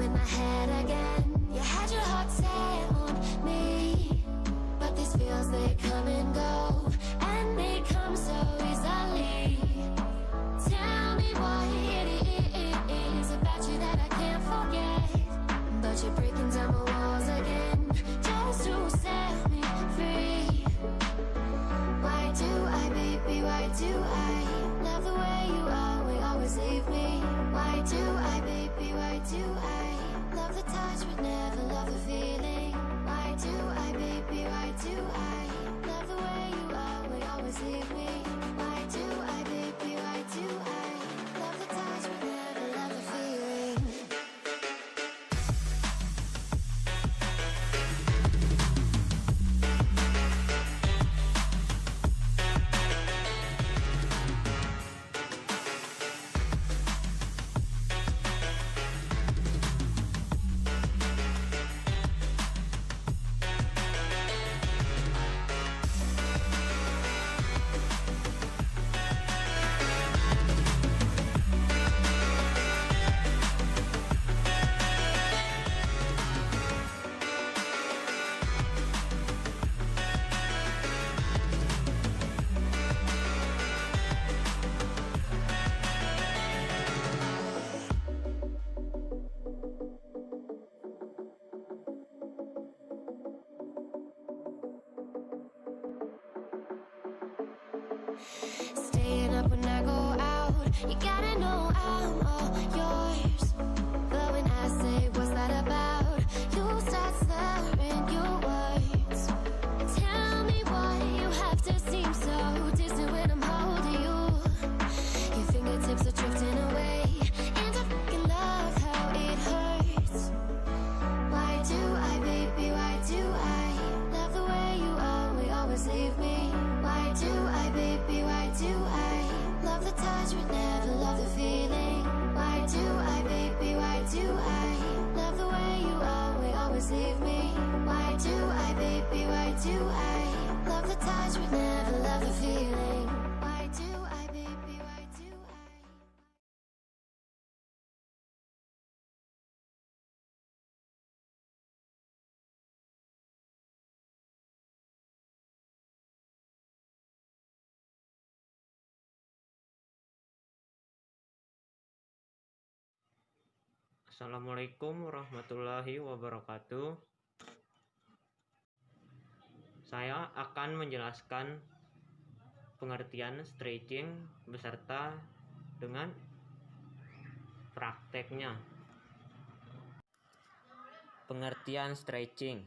in my head again. You had your heart set on me, but these feels, they come and go, and they come so easily. Tell me what it is about you that I can't forget, but you're breaking down my walls again, just to set me free. Why do I, baby, why do I love the way you always leave me? Why do I, baby, why do I love the touch but never love the feeling? Why do I, baby, why do I love the way you always leave me? Why do I, baby, why do I love the touch but never love the feeling? Staying up when I go out, you gotta know I'm all yours. But when I say what's that about, you start slurring your words. Tell me why you have to seem so distant when I'm holding you. Your fingertips are drifting away, and I fucking love how it hurts. Why do I, baby, why do I love the way you always leave me? Why do I, baby, why do I love the touch but never love the feeling? Why do I, baby, why do I love the way you always leave me? Why do I, baby, why do I love the touch but never love the feeling? Why do I, baby, why do I? Assalamualaikum warahmatullahi wabarakatuh. Saya akan menjelaskan pengertian stretching beserta dengan prakteknya. Pengertian stretching.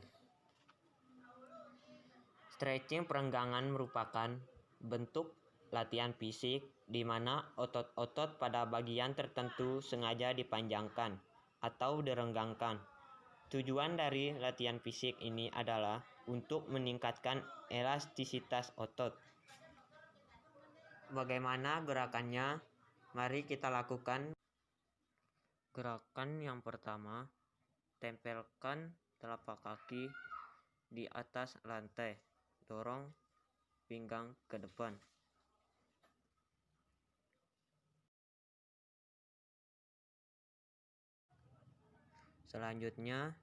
Stretching perenggangan merupakan bentuk latihan fisik di mana otot-otot pada bagian tertentu sengaja dipanjangkan atau direnggangkan. Tujuan dari latihan fisik ini adalah untuk meningkatkan elastisitas otot. Bagaimana gerakannya? Mari kita lakukan. Gerakan yang pertama, tempelkan telapak kaki di atas lantai. Dorong pinggang ke depan. Selanjutnya,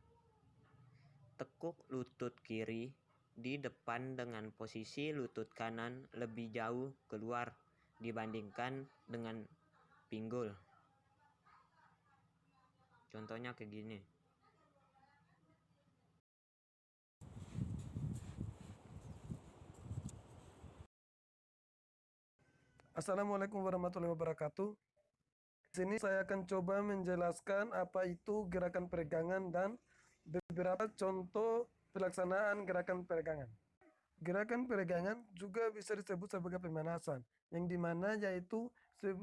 tekuk lutut kiri di depan dengan posisi lutut kanan lebih jauh keluar dibandingkan dengan pinggul. Contohnya kayak gini. Assalamualaikum warahmatullahi wabarakatuh. Di sini saya akan coba menjelaskan apa itu gerakan peregangan dan beberapa contoh pelaksanaan gerakan peregangan. Gerakan peregangan juga bisa disebut sebagai pemanasan, yang dimana yaitu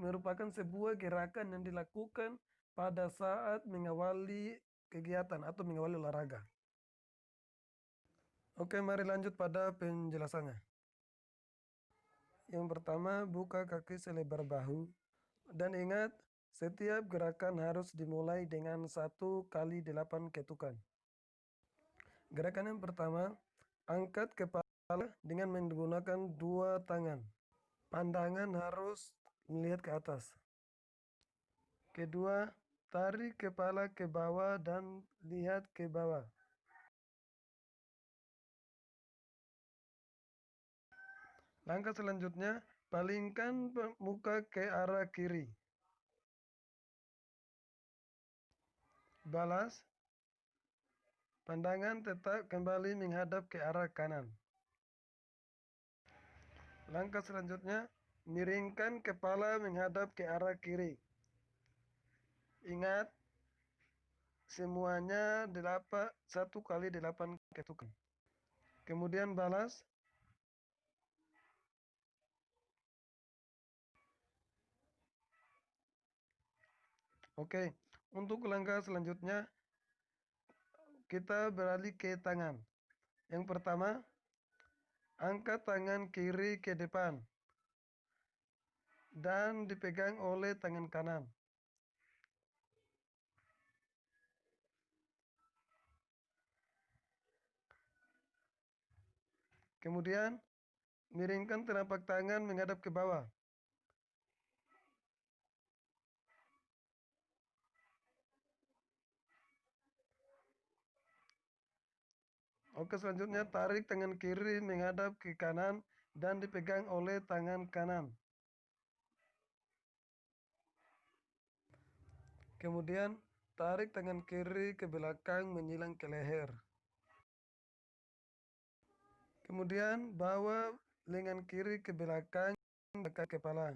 merupakan sebuah gerakan yang dilakukan pada saat mengawali kegiatan atau mengawali olahraga. Oke, mari lanjut pada penjelasannya. Yang pertama, buka kaki selebar bahu. Dan ingat, setiap gerakan harus dimulai dengan 1 kali 8 ketukan. Gerakan yang pertama, angkat kepala dengan menggunakan 2 tangan. Pandangan harus melihat ke atas. Kedua, tarik kepala ke bawah dan lihat ke bawah. Langkah selanjutnya, palingkan muka ke arah kiri. Balas, pandangan tetap kembali menghadap ke arah kanan. Langkah selanjutnya, miringkan kepala menghadap ke arah kiri. Ingat, semuanya 1 kali 8 ketukan. Kemudian balas. Oke, untuk langkah selanjutnya kita beralih ke tangan. Yang pertama, angkat tangan kiri ke depan dan dipegang oleh tangan kanan. Kemudian, miringkan telapak tangan menghadap ke bawah. Oke, selanjutnya tarik tangan kiri menghadap ke kanan dan dipegang oleh tangan kanan. Kemudian, tarik tangan kiri ke belakang menyilang ke leher. Kemudian, bawa lengan kiri ke belakang dekat kepala.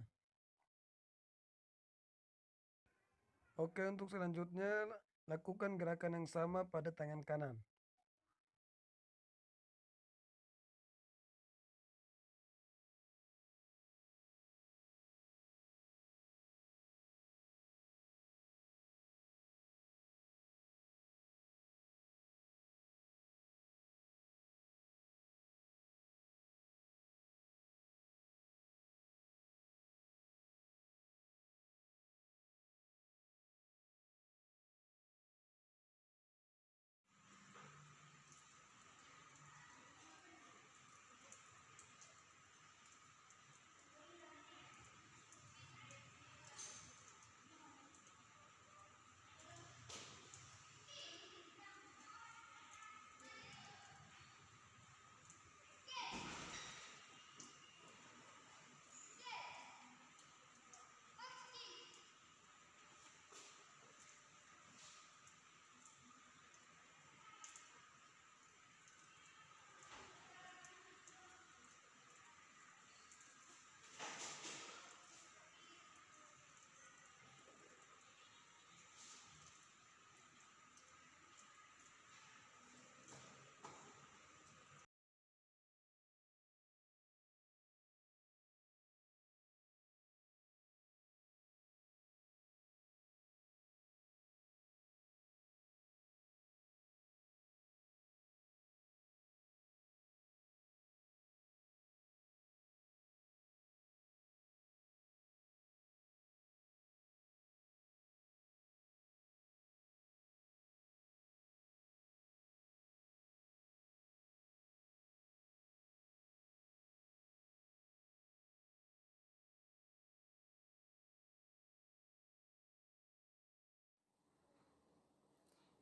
Oke, untuk selanjutnya lakukan gerakan yang sama pada tangan kanan.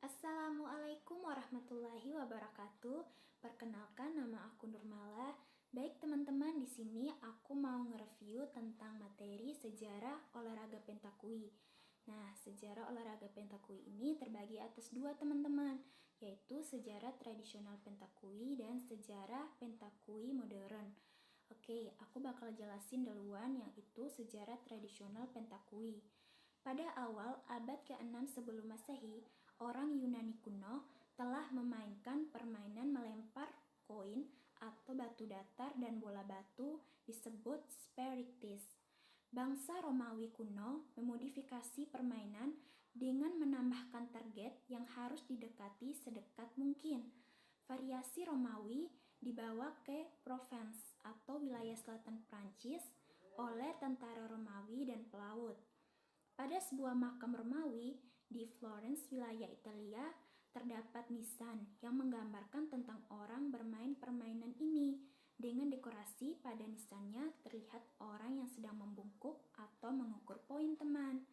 Assalamualaikum warahmatullahi wabarakatuh. Perkenalkan, nama aku Nurmala. Baik teman-teman, di sini aku mau nge-review tentang materi sejarah olahraga pentakui. Nah, sejarah olahraga pentakui ini terbagi atas 2 teman-teman, yaitu sejarah tradisional pentakui dan sejarah pentakui modern. Oke, aku bakal jelasin duluan yang itu sejarah tradisional pentakui. Pada awal abad ke-6 sebelum Masehi, orang Yunani kuno telah memainkan permainan melempar koin atau batu datar dan bola batu disebut Spiritis. Bangsa Romawi kuno memodifikasi permainan dengan menambahkan target yang harus didekati sedekat mungkin. Variasi Romawi dibawa ke Provence atau wilayah selatan Prancis oleh tentara Romawi dan pelaut. Pada sebuah makam Romawi di Florence, wilayah Italia, terdapat nisan yang menggambarkan tentang orang bermain permainan ini. Dengan dekorasi pada nisannya terlihat orang yang sedang membungkuk atau mengukur poin teman.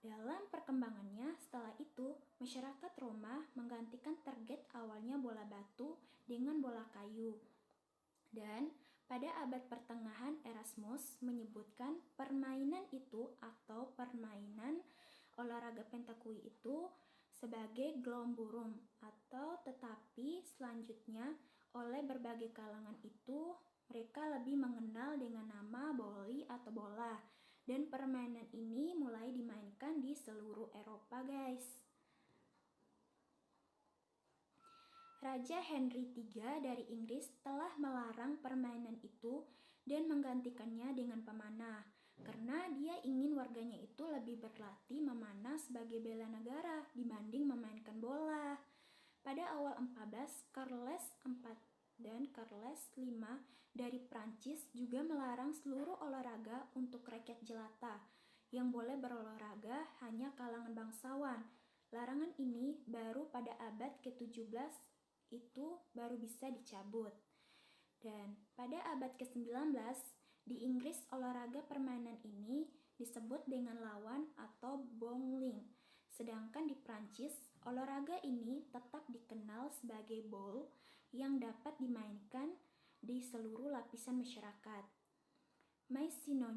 Dalam perkembangannya setelah itu, masyarakat Roma menggantikan target awalnya bola batu dengan bola kayu. Dan pada abad pertengahan Erasmus menyebutkan permainan itu atau permainan olahraga pentakui itu sebagai glomburum atau tetapi selanjutnya oleh berbagai kalangan itu mereka lebih mengenal dengan nama volley atau bola. Dan permainan ini mulai dimainkan di seluruh Eropa, guys. Raja Henry III dari Inggris telah melarang permainan itu dan menggantikannya dengan pemanah, karena dia ingin warganya itu lebih berlatih memanah sebagai bela negara dibanding memainkan bola. Pada awal 14, Charles IV dan Charles V dari Prancis juga melarang seluruh olahraga untuk rakyat jelata. Yang boleh berolahraga hanya kalangan bangsawan. Larangan ini baru pada abad ke-17 itu baru bisa dicabut. Dan pada abad ke-19 di Inggris olahraga permainan ini disebut dengan lawan atau bowling. Sedangkan di Prancis olahraga ini tetap dikenal sebagai boule yang dapat dimainkan di seluruh lapisan masyarakat. Masséna,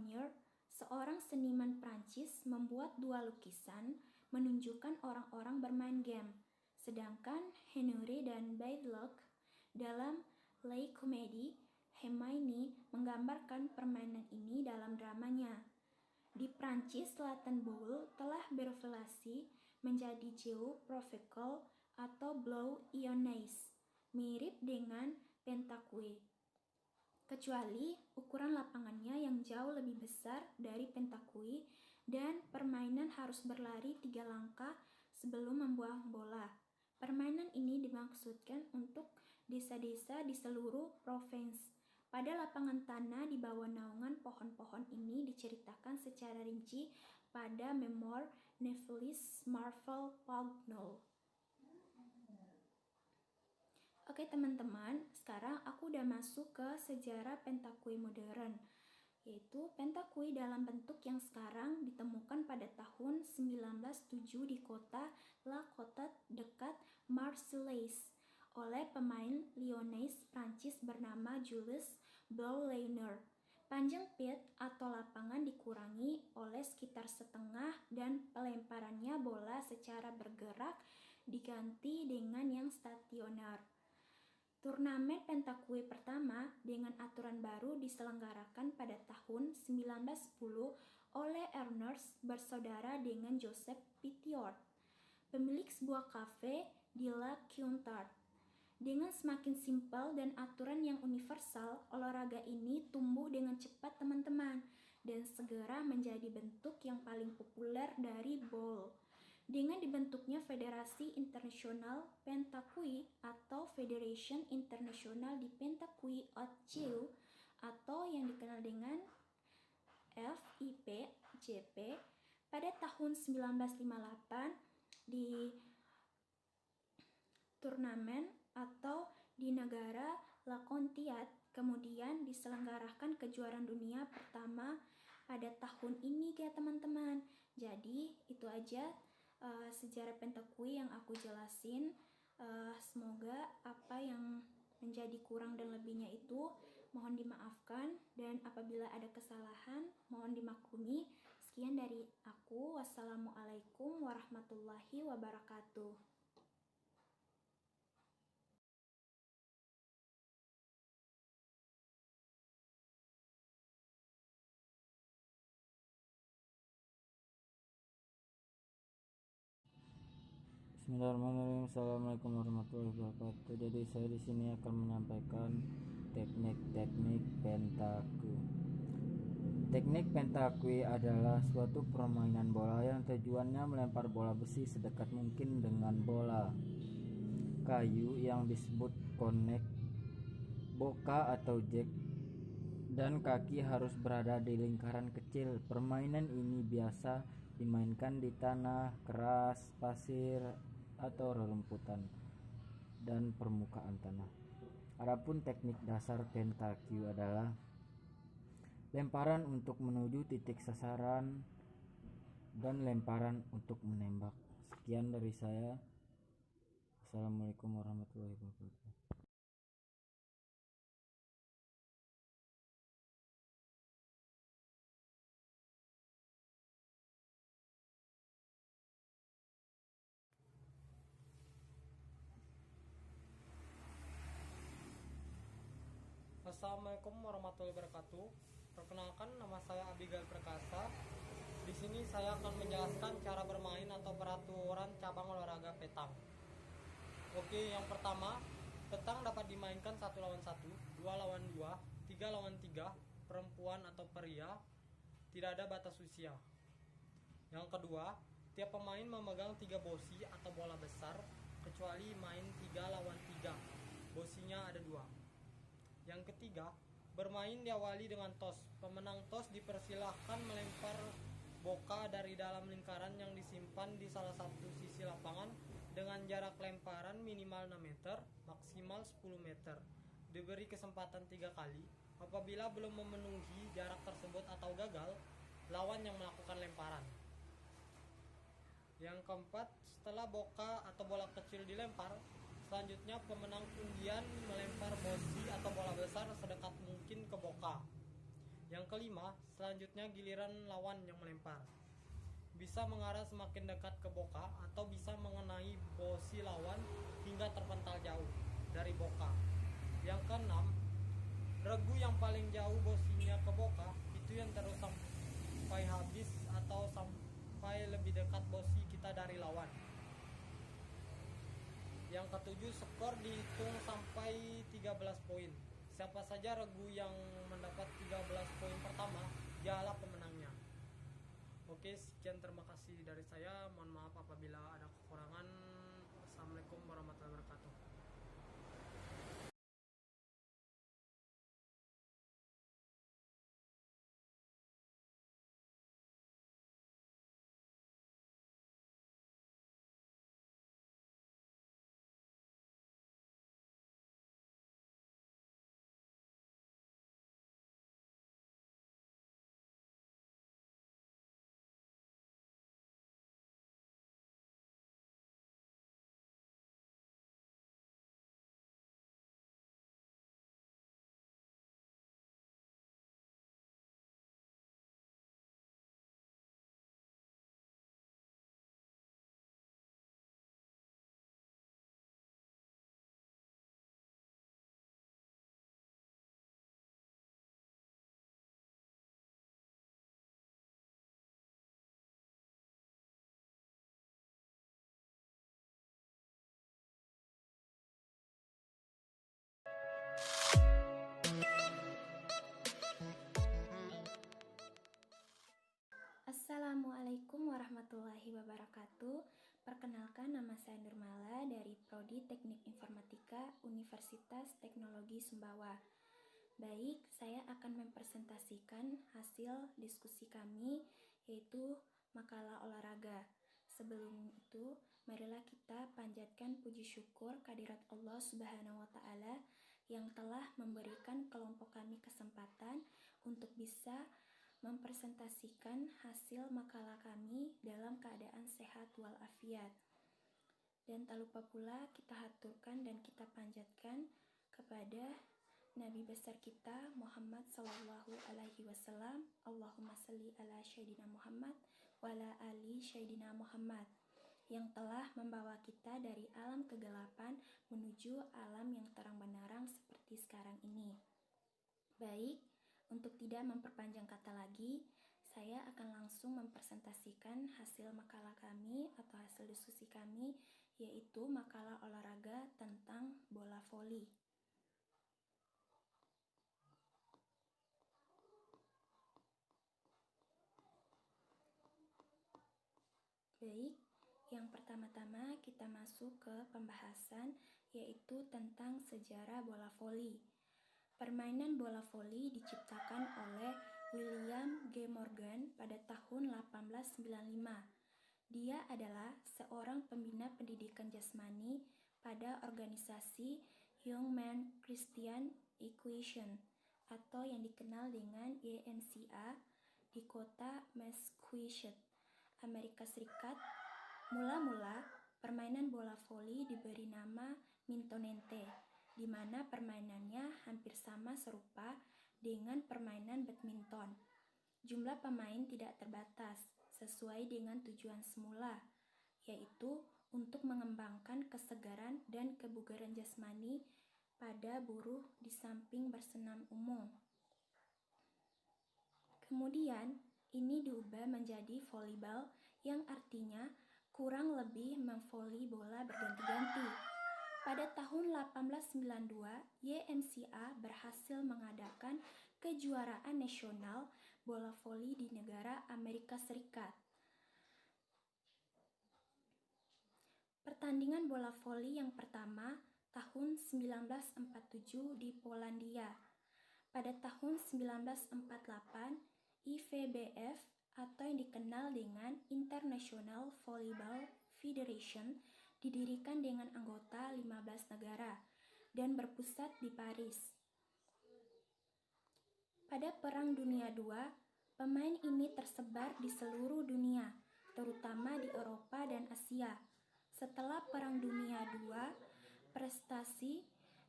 seorang seniman Prancis, membuat 2 lukisan menunjukkan orang-orang bermain game. Sedangkan Henry dan Baylok dalam La Comédie Hermione menggambarkan permainan ini dalam dramanya. Di Prancis Selatan boule telah berevolusi menjadi jeu professionnel atau ball lyonnaise, mirip dengan pentakui. Kecuali ukuran lapangannya yang jauh lebih besar dari pentakui dan permainan harus berlari 3 langkah sebelum membuang bola. Permainan ini dimaksudkan untuk desa-desa di seluruh provinsi. Pada lapangan tanah di bawah naungan pohon-pohon ini diceritakan secara rinci pada Memoir Novelist Marcel Pagnol. Oke teman-teman, sekarang aku udah masuk ke sejarah pentakui modern, yaitu pentakui dalam bentuk yang sekarang ditemukan pada tahun 1907 di kota La Cotte dekat Marseille oleh pemain Lyonnais Prancis bernama Jules Boulanger. Panjang pit atau lapangan dikurangi oleh sekitar setengah dan pelemparannya bola secara bergerak diganti dengan yang stasioner. Turnamen pentakui pertama dengan aturan baru diselenggarakan pada tahun 1910 oleh Ernest bersaudara dengan Joseph Pittiot, pemilik sebuah kafe di La Quintard. Dengan semakin simpel dan aturan yang universal, olahraga ini tumbuh dengan cepat teman-teman dan segera menjadi bentuk yang paling populer dari bowl. Dengan dibentuknya Federasi Internasional Pentakui atau Federation International di Pentakui Haute Jeu atau yang dikenal dengan FIPJP pada tahun 1958 di turnamen atau di negara La Contiat, kemudian diselenggarakan kejuaraan dunia pertama pada tahun ini ya teman-teman. Jadi itu aja sejarah pentakui yang aku jelasin. Semoga apa yang menjadi kurang dan lebihnya itu mohon dimaafkan, dan apabila ada kesalahan mohon dimaklumi. Sekian dari aku. Wassalamualaikum warahmatullahi wabarakatuh. Bismillahirrahmanirrahim. Assalamualaikum warahmatullahi wabarakatuh. Jadi saya di sini akan menyampaikan teknik-teknik pentakui. Teknik pentakui adalah suatu permainan bola yang tujuannya melempar bola besi sedekat mungkin dengan bola kayu yang disebut konek, boka atau jack, dan kaki harus berada di lingkaran kecil. Permainan ini biasa dimainkan di tanah keras, pasir, atau rerumputan dan permukaan tanah. Adapun teknik dasar pentakui adalah lemparan untuk menuju titik sasaran dan lemparan untuk menembak. Sekian dari saya. Assalamualaikum warahmatullahi wabarakatuh. Assalamualaikum warahmatullahi wabarakatuh. Perkenalkan, nama saya Abigail Perkasa. Di sini saya akan menjelaskan cara bermain atau peraturan cabang olahraga petang. Oke, yang pertama, petang dapat dimainkan 1 lawan 1, 2 lawan 2, 3 lawan 3, perempuan atau pria, tidak ada batas usia. Yang kedua, tiap pemain memegang 3 bosi atau bola besar, kecuali main 3 lawan 3, bosinya ada 2. Yang ketiga, bermain diawali dengan tos. Pemenang tos dipersilahkan melempar boka dari dalam lingkaran yang disimpan di salah satu sisi lapangan dengan jarak lemparan minimal 6 meter, maksimal 10 meter. Diberi kesempatan 3 kali. Apabila belum memenuhi jarak tersebut atau gagal, lawan yang melakukan lemparan. Yang keempat, setelah boka atau bola kecil dilempar, selanjutnya pemenang undian melempar bosi atau bola besar sedekat mungkin ke boka. Yang kelima, selanjutnya giliran lawan yang melempar. Bisa mengarah semakin dekat ke boka atau bisa mengenai bosi lawan hingga terpental jauh dari boka. Yang keenam, regu yang paling jauh bosinya ke boka itu yang terus sampai habis atau sampai lebih dekat bosi kita dari lawan. Yang ketujuh, skor dihitung sampai 13 poin. Siapa saja regu yang mendapat 13 poin pertama, dialah pemenangnya. Oke, sekian, terima kasih dari saya. Mohon maaf apabila ada kekurangan. Assalamualaikum warahmatullahi wabarakatuh. Assalamualaikum warahmatullahi wabarakatuh. Perkenalkan, nama saya Nurmala dari Prodi Teknik Informatika Universitas Teknologi Sumbawa. Baik, saya akan mempresentasikan hasil diskusi kami, yaitu makalah olahraga. Sebelum itu, marilah kita panjatkan puji syukur kehadirat Allah Subhanahu wa Ta'ala yang telah memberikan kelompok kami kesempatan untuk bisa mempresentasikan hasil makalah kami dalam keadaan sehat walafiat. Dan tak lupa pula kita haturkan dan kita panjatkan kepada Nabi besar kita Muhammad sallallahu alaihi wasallam. Allahumma salli ala Sayyidina Muhammad wa ala ali Sayyidina Muhammad, yang telah membawa kita dari alam kegelapan menuju alam yang terang benderang seperti sekarang ini. Baik, untuk tidak memperpanjang kata lagi, saya akan langsung mempresentasikan hasil makalah kami atau hasil diskusi kami, yaitu makalah olahraga tentang bola voli. Baik, yang pertama-tama kita masuk ke pembahasan, yaitu tentang sejarah bola voli. Permainan bola voli diciptakan oleh William G. Morgan pada tahun 1895. Dia adalah seorang pembina pendidikan jasmani pada organisasi Young Men Christian Equation atau yang dikenal dengan YMCA di kota Massachusetts, Amerika Serikat, mula-mula permainan bola voli diberi nama mintonente, di mana permainannya hampir sama serupa dengan permainan badminton. Jumlah pemain tidak terbatas, sesuai dengan tujuan semula, yaitu untuk mengembangkan kesegaran dan kebugaran jasmani pada buruh di samping bersenam umum. Kemudian, ini diubah menjadi volleyball yang artinya kurang lebih memvoli bola berganti-ganti. Pada tahun 1892, YMCA berhasil mengadakan kejuaraan nasional bola voli di negara Amerika Serikat. Pertandingan bola voli yang pertama tahun 1947 di Polandia. Pada tahun 1948, IVBF atau yang dikenal dengan International Volleyball Federation didirikan dengan anggota 15 negara dan berpusat di Paris. Pada Perang Dunia II, pemain ini tersebar di seluruh dunia, terutama di Eropa dan Asia. Setelah Perang Dunia II, prestasi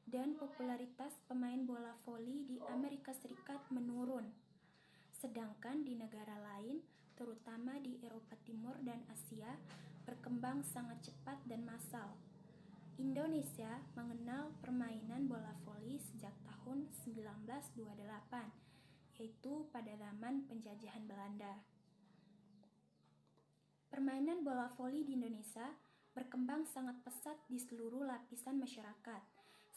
dan popularitas pemain bola voli di Amerika Serikat menurun. Sedangkan di negara lain, terutama di Eropa Timur dan Asia, berkembang sangat cepat dan massal. Indonesia mengenal permainan bola voli sejak tahun 1928, yaitu pada zaman penjajahan Belanda. Permainan bola voli di Indonesia berkembang sangat pesat di seluruh lapisan masyarakat,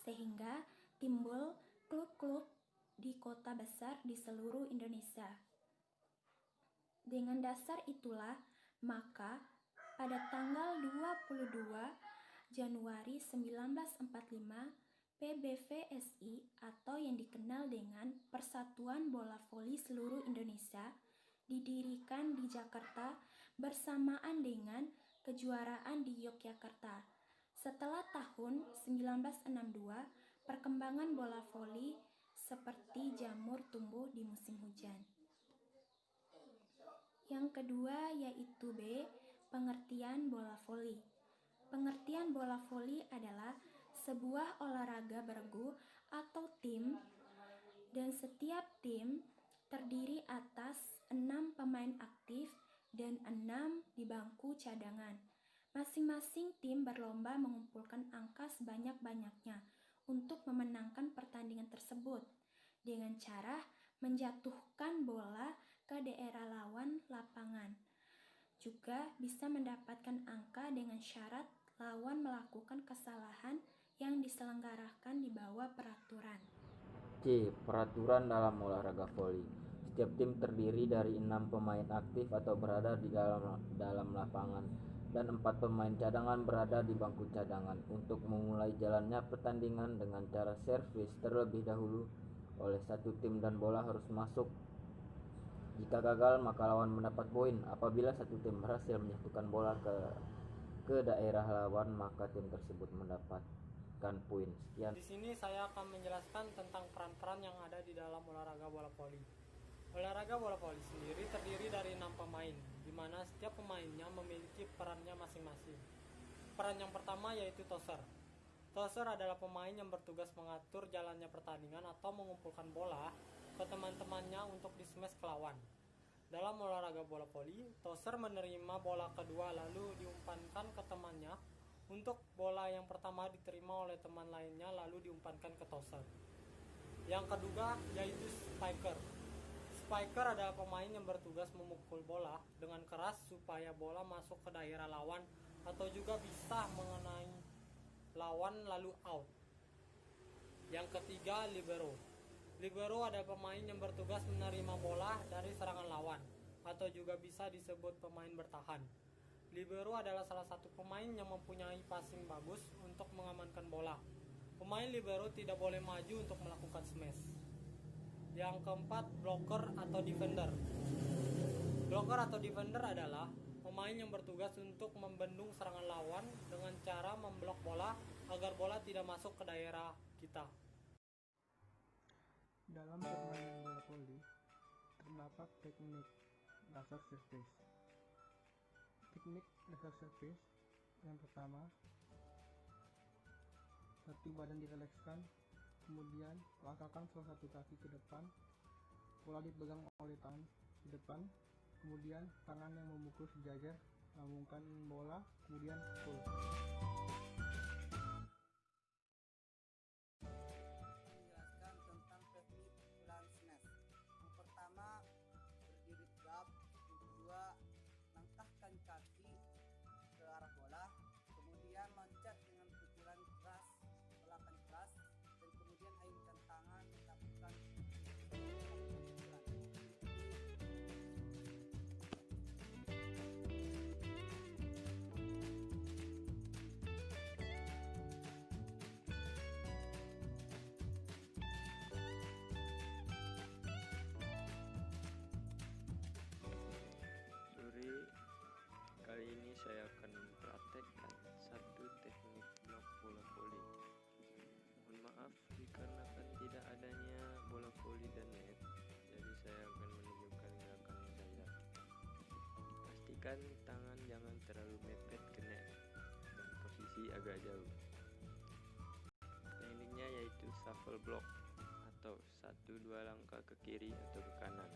sehingga timbul klub-klub di kota besar di seluruh Indonesia. Dengan dasar itulah, maka pada tanggal 22 Januari 1945, PBVSI atau yang dikenal dengan Persatuan Bola Voli Seluruh Indonesia didirikan di Jakarta bersamaan dengan kejuaraan di Yogyakarta. Setelah tahun 1962, perkembangan bola voli seperti jamur tumbuh di musim hujan. Yang kedua yaitu B, pengertian bola voli. Pengertian bola voli adalah sebuah olahraga bergu atau tim, dan setiap tim terdiri atas 6 pemain aktif dan 6 di bangku cadangan. Masing-masing tim berlomba mengumpulkan angka sebanyak-banyaknya untuk memenangkan pertandingan tersebut dengan cara menjatuhkan bola ke daerah lawan lapangan. Juga bisa mendapatkan angka dengan syarat lawan melakukan kesalahan yang diselenggarakan di bawah peraturan. C. Peraturan dalam olahraga voli. Setiap tim terdiri dari 6 pemain aktif atau berada di dalam lapangan dan 4 pemain cadangan berada di bangku cadangan. Untuk memulai jalannya pertandingan dengan cara servis terlebih dahulu oleh satu tim dan bola harus masuk. Jika gagal maka lawan mendapat poin. Apabila satu tim berhasil menjatuhkan bola ke daerah lawan maka tim tersebut mendapatkan poin. Sekian. Di sini saya akan menjelaskan tentang peran-peran yang ada di dalam olahraga bola voli. Olahraga bola voli sendiri terdiri dari 6 pemain, di mana setiap pemainnya memiliki perannya masing-masing. Peran yang pertama yaitu tosser. Tosser adalah pemain yang bertugas mengatur jalannya pertandingan atau mengumpulkan bola ke teman-temannya untuk di-smash ke lawan. Dalam olahraga bola voli, tosser menerima bola kedua lalu diumpankan ke temannya untuk bola yang pertama diterima oleh teman lainnya lalu diumpankan ke tosser. Yang kedua yaitu spiker. Spiker adalah pemain yang bertugas memukul bola dengan keras supaya bola masuk ke daerah lawan atau juga bisa mengenai lawan lalu out. Yang ketiga, libero. Libero adalah pemain yang bertugas menerima bola dari serangan lawan atau juga bisa disebut pemain bertahan. Libero adalah salah satu pemain yang mempunyai passing bagus untuk mengamankan bola. Pemain libero tidak boleh maju untuk melakukan smash. Yang keempat, blocker atau defender. Blocker atau defender adalah pemain yang bertugas untuk membendung serangan lawan dengan cara memblok bola agar bola tidak masuk ke daerah kita. Dalam permainan bola voli terdapat teknik dasar servis. Teknik lever service yang pertama, satu badan direlekskan, kemudian langkahkan salah satu kaki ke depan, bola dipegang oleh tangan di depan, kemudian tangan yang memukul sejajar, lambungkan bola, kemudian pukul. Menjelaskan tentang teknik pull snatch. Yang pertama, berdiri tegap. Yang kedua, langkahkan kaki ke arah bola, kemudian loncat dengan pukulan keras, tolakan keras, dan kemudian ayunkan tangan lakukan pukulan. Sore kali ini saya akan mempraktekkan satu teknik blok bola voli. Mohon maaf dikarenakan tidak adanya bola voli dan net, jadi saya akan menunjukkan gerakannya saja. Pastikan tangan jangan terlalu mepet ke net dan posisi agak jauh. Tekniknya yaitu shuffle block atau 1-2 langkah ke kiri atau ke kanan.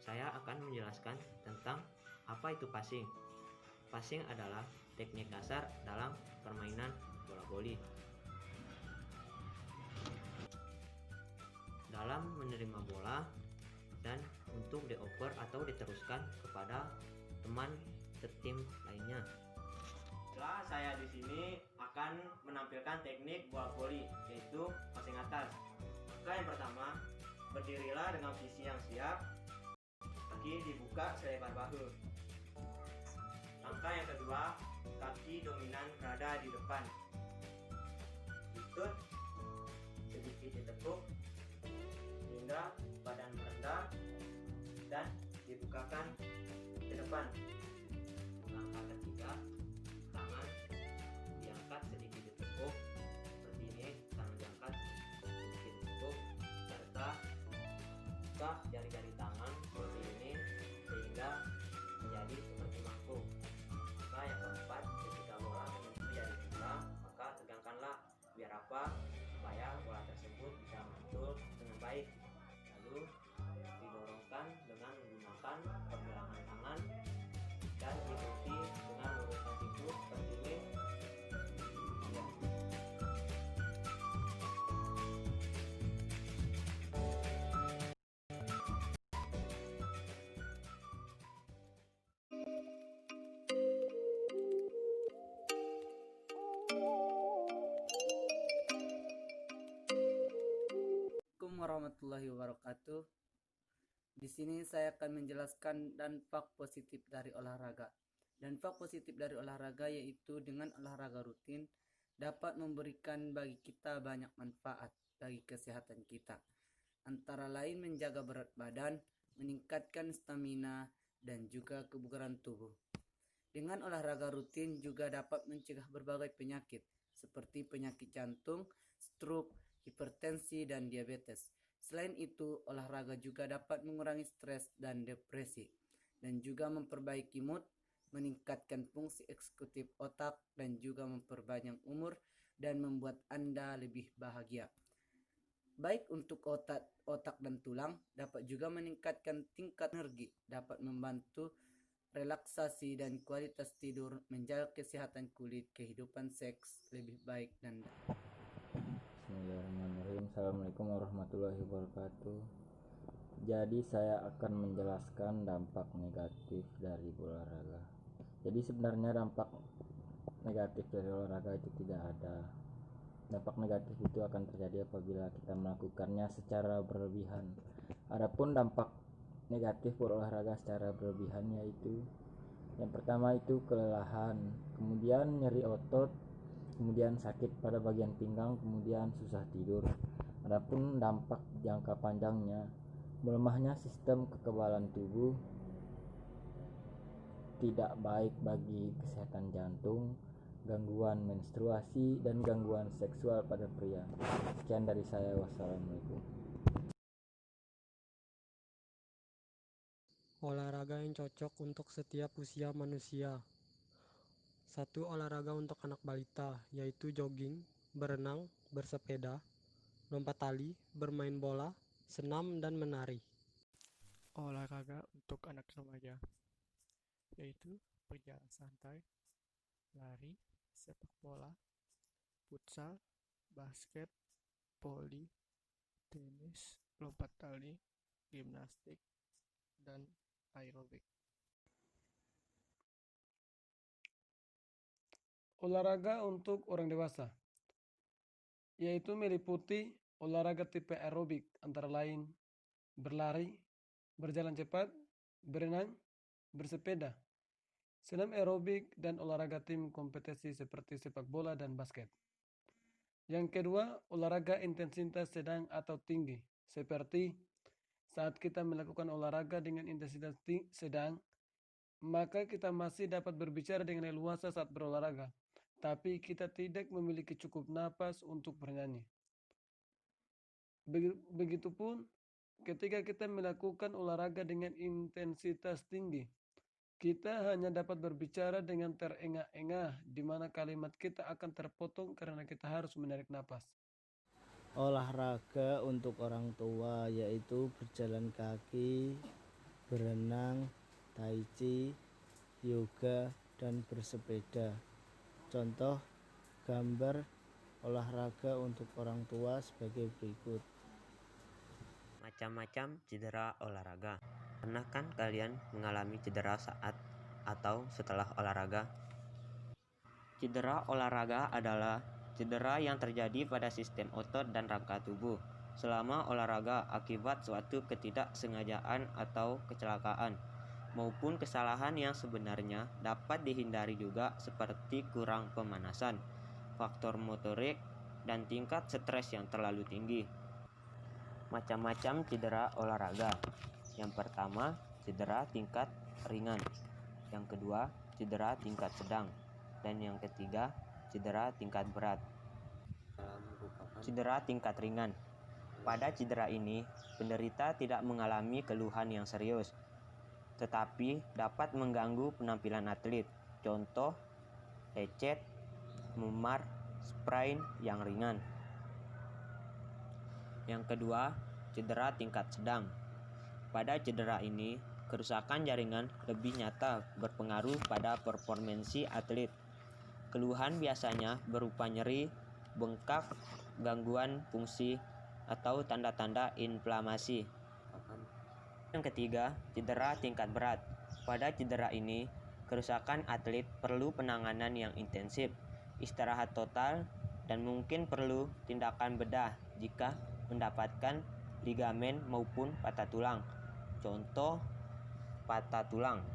Saya akan menjelaskan tentang apa itu passing. Passing adalah teknik dasar dalam permainan bola voli. Dalam menerima bola dan untuk dioper atau diteruskan kepada teman setim lainnya. Setelah saya di sini akan menampilkan teknik bola voli, yaitu passing atas. Maka yang pertama, berdirilah dengan posisi yang siap. Kaki dibuka selebar bahu. Langkah yang kedua, kaki dominan berada di depan. Lutut sedikit ditekuk hingga badan merendah dan dibukakan ke depan. Langkah ketiga, tangan diangkat sedikit ditekuk seperti ini, tangan diangkat sedikit ditekuk serta buka jari-jari tangan seperti ini sehingga menjadi seperti mangkuk. Maka yang keempat, ketika bola menyentuh jari kita, maka tegangkanlah biar apa? Supaya bola tersebut bisa mantul dengan baik. Lalu didorongkan dengan menggunakan pergelangan tangan dan diikuti dengan luruskan siku seperti ini. Ya. Assalamualaikum warahmatullahi wabarakatuh. Di sini saya akan menjelaskan dampak positif dari olahraga. Dampak positif dari olahraga yaitu dengan olahraga rutin dapat memberikan bagi kita banyak manfaat bagi kesehatan kita. Antara lain menjaga berat badan, meningkatkan stamina, dan juga kebugaran tubuh. Dengan olahraga rutin juga dapat mencegah berbagai penyakit seperti penyakit jantung, stroke, hipertensi, dan diabetes. Selain itu, olahraga juga dapat mengurangi stres dan depresi, dan juga memperbaiki mood, meningkatkan fungsi eksekutif otak, dan juga memperpanjang umur dan membuat Anda lebih bahagia. Baik untuk otak dan tulang, dapat juga meningkatkan tingkat energi, dapat membantu relaksasi dan kualitas tidur, menjaga kesehatan kulit, kehidupan seks lebih baik dan Bismillahirrahmanirrahim. Assalamualaikum warahmatullahi wabarakatuh. Jadi saya akan menjelaskan dampak negatif dari olahraga. Jadi sebenarnya dampak negatif dari olahraga itu tidak ada. Dampak negatif itu akan terjadi apabila kita melakukannya secara berlebihan. Adapun dampak negatif berolahraga secara berlebihan yaitu Yang pertama itu kelelahan, kemudian nyeri otot, kemudian sakit pada bagian pinggang, kemudian susah tidur. Adapun dampak jangka panjangnya, melemahnya sistem kekebalan tubuh, tidak baik bagi kesehatan jantung, gangguan menstruasi, dan gangguan seksual pada pria. Sekian dari saya, wassalamualaikum. Olahraga yang cocok untuk setiap usia manusia. 1. Olahraga untuk anak balita, yaitu jogging, berenang, bersepeda, lompat tali, bermain bola, senam, dan menari. Olahraga untuk anak remaja, yaitu berjalan santai, lari, sepak bola, futsal, basket, voli, tenis, lompat tali, gimnastik, dan aerobik. Olahraga untuk orang dewasa, yaitu meliputi olahraga tipe aerobik antara lain berlari, berjalan cepat, berenang, bersepeda, senam aerobik, dan olahraga tim kompetisi seperti sepak bola dan basket. Yang kedua, olahraga intensitas sedang atau tinggi, seperti saat kita melakukan olahraga dengan intensitas sedang, maka kita masih dapat berbicara dengan leluasa saat berolahraga, tapi kita tidak memiliki cukup napas untuk bernyanyi. Begitupun ketika kita melakukan olahraga dengan intensitas tinggi, kita hanya dapat berbicara dengan terengah-engah, di mana kalimat kita akan terpotong karena kita harus menarik napas. Olahraga untuk orang tua yaitu berjalan kaki, berenang, tai chi, yoga, dan bersepeda. Contoh gambar olahraga untuk orang tua sebagai berikut. Macam-macam cedera olahraga. Pernah kan kalian mengalami cedera saat atau setelah olahraga? Cedera olahraga adalah cedera yang terjadi pada sistem otot dan rangka tubuh selama olahraga akibat suatu ketidaksengajaan atau kecelakaan, maupun kesalahan yang sebenarnya dapat dihindari juga seperti kurang pemanasan, faktor motorik, dan tingkat stres yang terlalu tinggi. Macam-macam cedera olahraga. Yang pertama, cedera tingkat ringan. Yang kedua, cedera tingkat sedang. Dan yang ketiga, cedera tingkat berat. Cedera tingkat ringan. Pada cedera ini, penderita tidak mengalami keluhan yang serius, tetapi dapat mengganggu penampilan atlet. Contoh, lecet, memar, sprain yang ringan. Yang kedua, cedera tingkat sedang. Pada cedera ini, kerusakan jaringan lebih nyata berpengaruh pada performansi atlet. Keluhan biasanya berupa nyeri, bengkak, gangguan fungsi, atau tanda-tanda inflamasi. Yang ketiga, cedera tingkat berat. Pada cedera ini, kerusakan atlet perlu penanganan yang intensif, istirahat total, dan mungkin perlu tindakan bedah jika mendapatkan ligamen maupun patah tulang. Contoh, patah tulang.